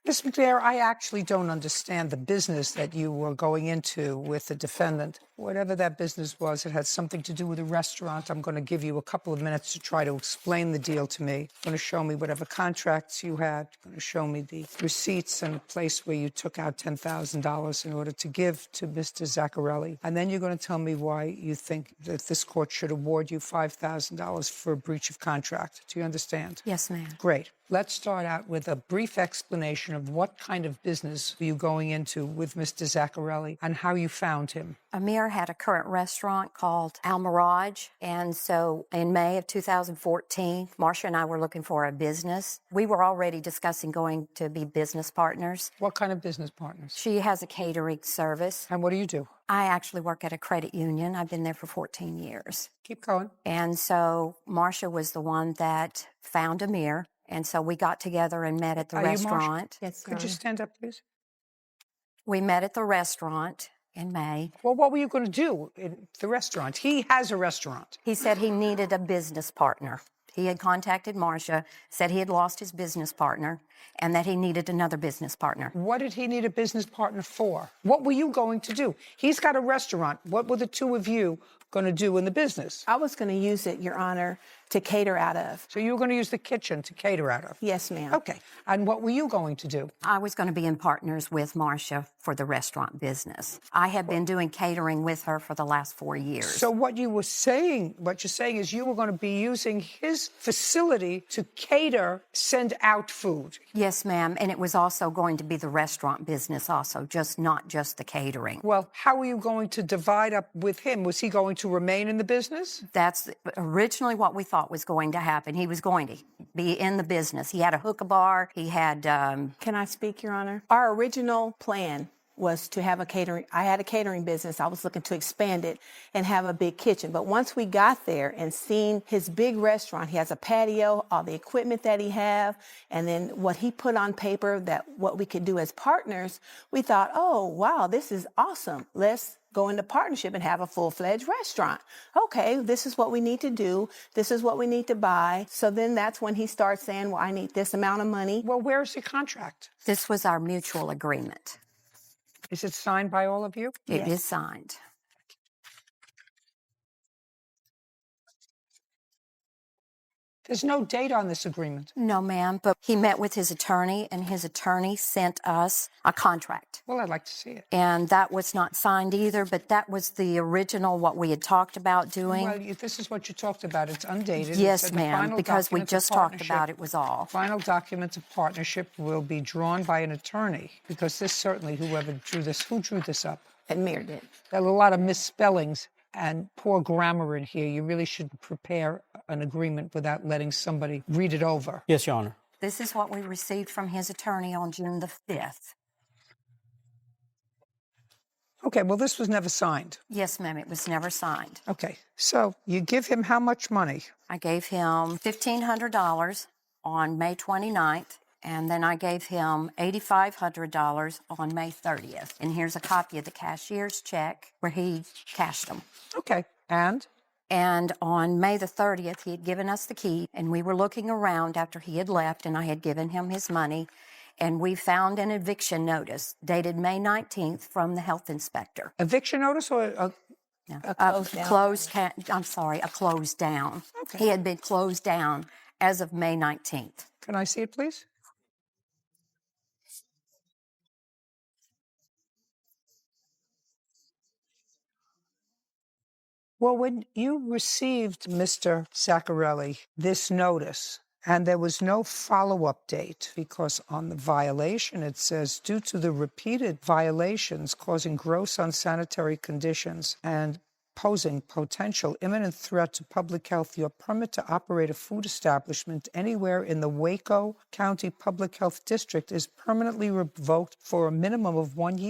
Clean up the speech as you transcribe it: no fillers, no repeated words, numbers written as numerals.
Ms. McNair, I actually don't understand the business that you were going into with the defendant. Whatever that business was, it had something to do with a restaurant. I'm going to give you a couple of minutes to try to explain the deal to me. You're going to show me whatever contracts you had. You're going to show me the receipts and the place where you took out $10,000 in order to give to Mr. Zaccarelli. And then you're going to tell me why you think that this court should award you $5,000 for a breach of contract. Do you understand? Yes, ma'am. Great. Let's start out with a brief explanation of what kind of business were you going into with Mr. Zaccarelli and how you found him. Amir had a current restaurant called Al Mirage, and so in May of 2014, Marcia and I were looking for a business. We were already discussing going to be business partners. What kind of business partners? She has a catering service. And what do you do? I actually work at a credit union. I've been there for 14 years. Keep going. And so Marcia was the one that found Amir. And so we got together and met at the restaurant. Yes, could you stand up, please? We met at the restaurant in May. Well, what were you going to do in the restaurant? He has a restaurant. He said he needed a business partner. He had contacted Marcia, said he had lost his business partner, and that he needed another business partner. What did he need a business partner for? What were you going to do? He's got a restaurant. What were the two of you going to do in the business? I was going to use it, Your Honor, to cater out of. So you were going to use the kitchen to cater out of? Yes, ma'am. Okay. And what were you going to do? I was going to be in partners with Marcia for the restaurant business. I had been doing catering with her for the last 4 years. So what you're saying is you were going to be using his facility to cater, send out food. Yes, ma'am. And it was also going to be the restaurant business also, not just the catering. Well, how were you going to divide up with him? Was he going to remain in the business? That's originally what we thought was going to happen. He was going to be in the business. He had a hookah bar. He had... Can I speak, Your Honor? Our original plan was to have a catering. I had a catering business. I was looking to expand it and have a big kitchen. But once we got there and seen his big restaurant, he has a patio, all the equipment that he have, and then what he put on paper, that what we could do as partners, we thought, oh, wow, this is awesome. Let's go into partnership and have a full-fledged restaurant. Okay, this is what we need to do. This is what we need to buy. So then that's when he starts saying, well, I need this amount of money. Well, where's the contract? This was our mutual agreement. Is it signed by all of you? It is signed. There's no date on this agreement. No, ma'am, but he met with his attorney, and his attorney sent us a contract. Well, I'd like to see it. And that was not signed either, but that was the original, what we had talked about doing. Well, this is what you talked about. It's undated. Yes, ma'am, because we just talked about it was all. Final documents of partnership will be drawn by an attorney, because this certainly, whoever drew this, who drew this up? Amir did. There are a lot of misspellings and poor grammar in here. You really shouldn't prepare an agreement without letting somebody read it over. Yes, Your Honor. This is what we received from his attorney on June the 5th. Okay, well, this was never signed. Yes, ma'am, it was never signed. Okay, so you give him how much money? I gave him $1,500 on May 29th, and then I gave him $8,500 on May 30th. And here's a copy of the cashier's check where he cashed them. Okay, and? And on May the 30th, he had given us the key, and we were looking around after he had left, and I had given him his money, and we found an eviction notice dated May 19th from the health inspector. Eviction notice or a... No, a closed down. Okay. He had been closed down as of May 19th. Can I see it, please? Well, when you received, Mr. Zaccarelli, this notice, and there was no follow-up date, because on the violation it says, due to the repeated violations causing gross unsanitary conditions and posing potential imminent threat to public health, your permit to operate a food establishment anywhere in the Waco County Public Health District is permanently revoked for a minimum of 1 year.